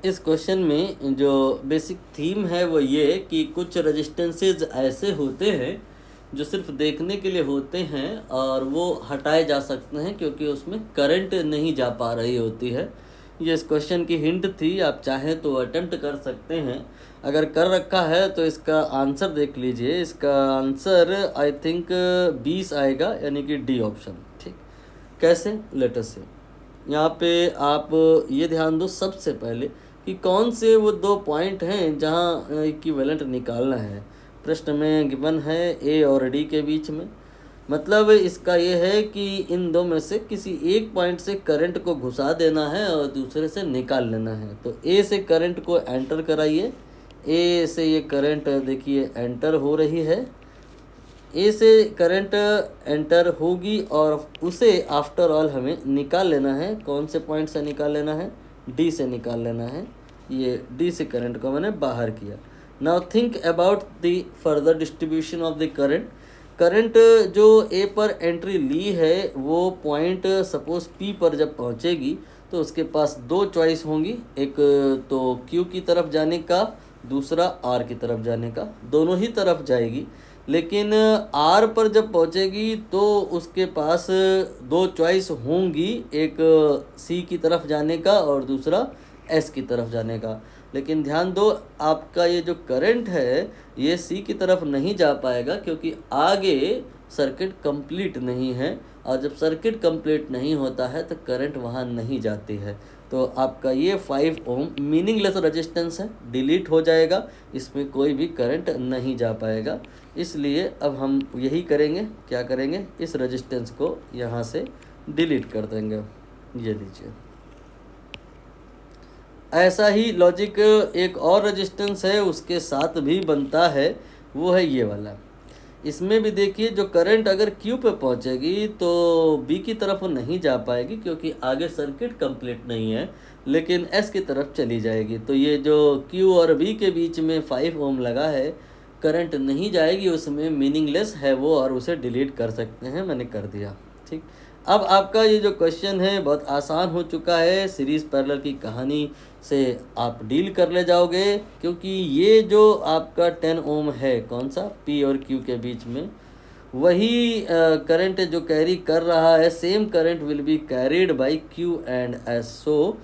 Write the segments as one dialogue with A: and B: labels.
A: इस क्वेश्चन में जो बेसिक थीम है वो ये कि कुछ रेजिस्टेंसेस ऐसे होते हैं जो सिर्फ देखने के लिए होते हैं और वो हटाए जा सकते हैं क्योंकि उसमें करंट नहीं जा पा रही होती है। ये इस क्वेश्चन की हिंट थी, आप चाहें तो अटेम्प्ट कर सकते हैं। अगर कर रखा है तो इसका आंसर देख लीजिए। इसका आंसर आई थिंक 20 आएगा, यानी कि डी ऑप्शन। ठीक, कैसे, लेट अस से यहाँ पे आप ये ध्यान दो सबसे पहले कि कौन से वो दो पॉइंट हैं जहाँ इक्विवेलेंट निकालना है। प्रश्न में गिवन है ए और डी के बीच में। मतलब इसका ये है कि इन दो में से किसी एक पॉइंट से करंट को घुसा देना है और दूसरे से निकाल लेना है। तो ए से करंट को एंटर कराइए। ए से ये करंट देखिए एंटर हो रही है। ए से करंट एंटर होगी और उसे आफ्टर ऑल हमें निकाल लेना है। कौन से पॉइंट से निकाल लेना है? डी से निकाल लेना है। ये डी से करंट को मैंने बाहर किया। Now think about the further distribution of the current. Current जो ए पर एंट्री ली है वो पॉइंट सपोज पी पर जब पहुंचेगी तो उसके पास दो चॉइस होंगी, एक तो क्यू की तरफ जाने का, दूसरा आर की तरफ जाने का। दोनों ही तरफ जाएगी, लेकिन आर पर जब पहुंचेगी तो उसके पास दो चॉइस होंगी, एक सी की तरफ जाने का और दूसरा एस की तरफ जाने का। लेकिन ध्यान दो, आपका ये जो करंट है ये सी की तरफ नहीं जा पाएगा क्योंकि आगे सर्किट कंप्लीट नहीं है, और जब सर्किट कंप्लीट नहीं होता है तो करंट वहाँ नहीं जाती है। तो आपका ये 5 ओम मीनिंगलेस रेजिस्टेंस है, डिलीट हो जाएगा, इसमें कोई भी करंट नहीं जा पाएगा। इसलिए अब हम यही करेंगे, क्या करेंगे, इस रेजिस्टेंस को यहाँ से डिलीट कर देंगे। ये लीजिए। ऐसा ही लॉजिक एक और रेजिस्टेंस है उसके साथ भी बनता है, वो है ये वाला। इसमें भी देखिए जो करंट अगर क्यू पे पहुंचेगी तो बी की तरफ नहीं जा पाएगी क्योंकि आगे सर्किट कंप्लीट नहीं है, लेकिन एस की तरफ चली जाएगी। तो ये जो क्यू और बी के बीच में 5 ओम लगा है, करंट नहीं जाएगी उसमें, मीनिंगलेस है वो, और उसे डिलीट कर सकते हैं। मैंने कर दिया। ठीक, अब आपका ये जो क्वेश्चन है बहुत आसान हो चुका है। सीरीज़ पैरेलल की कहानी से आप डील कर ले जाओगे क्योंकि ये जो आपका 10 ओम है, कौन सा, पी और क्यू के बीच में, वही करंट जो कैरी कर रहा है, same current will be carried by q and s. So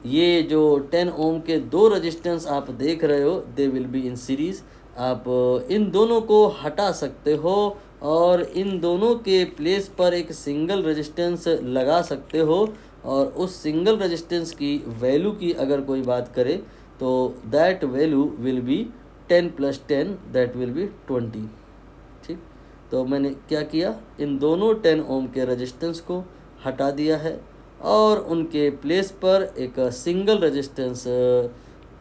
A: ये जो 10 ओम के दो रेजिस्टेंस आप देख रहे हो, they will be in series. आप इन दोनों को हटा सकते हो और इन दोनों के प्लेस पर एक सिंगल रेजिस्टेंस लगा सकते हो, और उस सिंगल रेजिस्टेंस की वैल्यू की अगर कोई बात करे तो that value will be 10 + 10, that will be 20। ठीक, तो मैंने क्या किया, इन दोनों 10 ओम के रेजिस्टेंस को हटा दिया है और उनके प्लेस पर एक सिंगल रेजिस्टेंस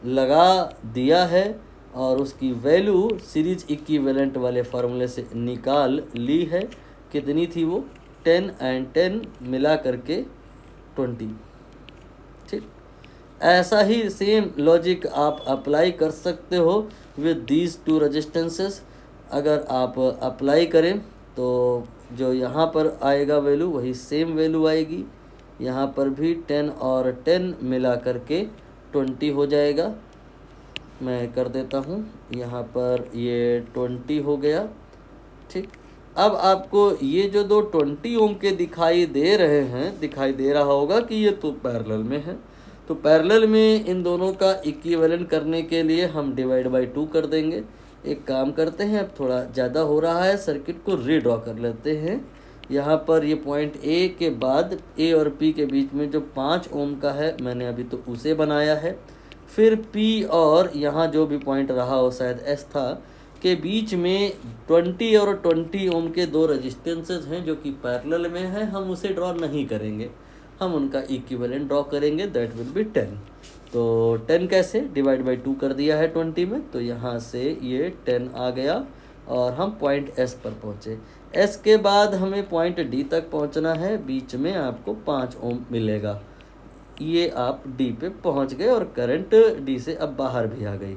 A: लगा दिया है, और उसकी वैल्यू सीरीज इक्विवेलेंट वाले फार्मूले से निकाल ली है। कितनी थी वो, 10 और 10 मिला करके 20। ठीक, ऐसा ही सेम लॉजिक आप अप्लाई कर सकते हो विद दीज टू रेजिस्टेंसेस। अगर आप अप्लाई करें तो जो यहाँ पर आएगा वैल्यू वही सेम वैल्यू आएगी। यहाँ पर भी 10 और 10 मिला करके 20 हो जाएगा। मैं कर देता हूँ, यहाँ पर ये 20 हो गया। ठीक, अब आपको ये जो दो 20 ओम के दिखाई दे रहे हैं, दिखाई दे रहा होगा कि ये तो पैरेलल में है। तो पैरेलल में इन दोनों का इक्विवेलेंट करने के लिए हम डिवाइड बाय 2 कर देंगे। एक काम करते हैं, अब थोड़ा ज़्यादा हो रहा है, सर्किट को रीड्रॉ कर लेते हैं। यहाँ पर ये पॉइंट ए के बाद ए और पी के बीच में जो 5 ओम का है, मैंने अभी तो उसे बनाया है। फिर P और यहाँ जो भी पॉइंट रहा हो, शायद S था, के बीच में 20 और 20 ओम के दो रेजिस्टेंसेस हैं जो कि पैरेलल में हैं। हम उसे ड्रॉ नहीं करेंगे, हम उनका इक्विवेलेंट ड्रॉ करेंगे, दैट विल बी 10। तो 10 कैसे, डिवाइड बाय 2 कर दिया है 20 में, तो यहाँ से ये 10 आ गया और हम पॉइंट S पर पहुँचे। S के बाद हमें पॉइंट D तक पहुँचना है, बीच में आपको 5 ओम मिलेगा। ये आप डी पे पहुंच गए और करंट डी से अब बाहर भी आ गई।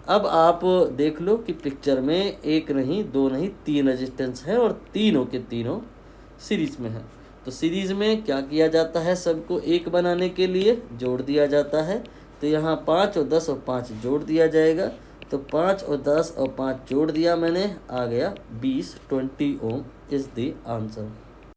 A: अब आप देख लो कि पिक्चर में एक नहीं, दो नहीं, 3 रेजिस्टेंस हैं और तीनों के तीनों सीरीज में हैं। तो सीरीज़ में क्या किया जाता है, सबको एक बनाने के लिए जोड़ दिया जाता है। तो यहाँ 5 और 10 और 5 जोड़ दिया जाएगा। तो 5 और 10 और 5 जोड़ दिया मैंने, आ गया 20 ओम इज़ द आंसर।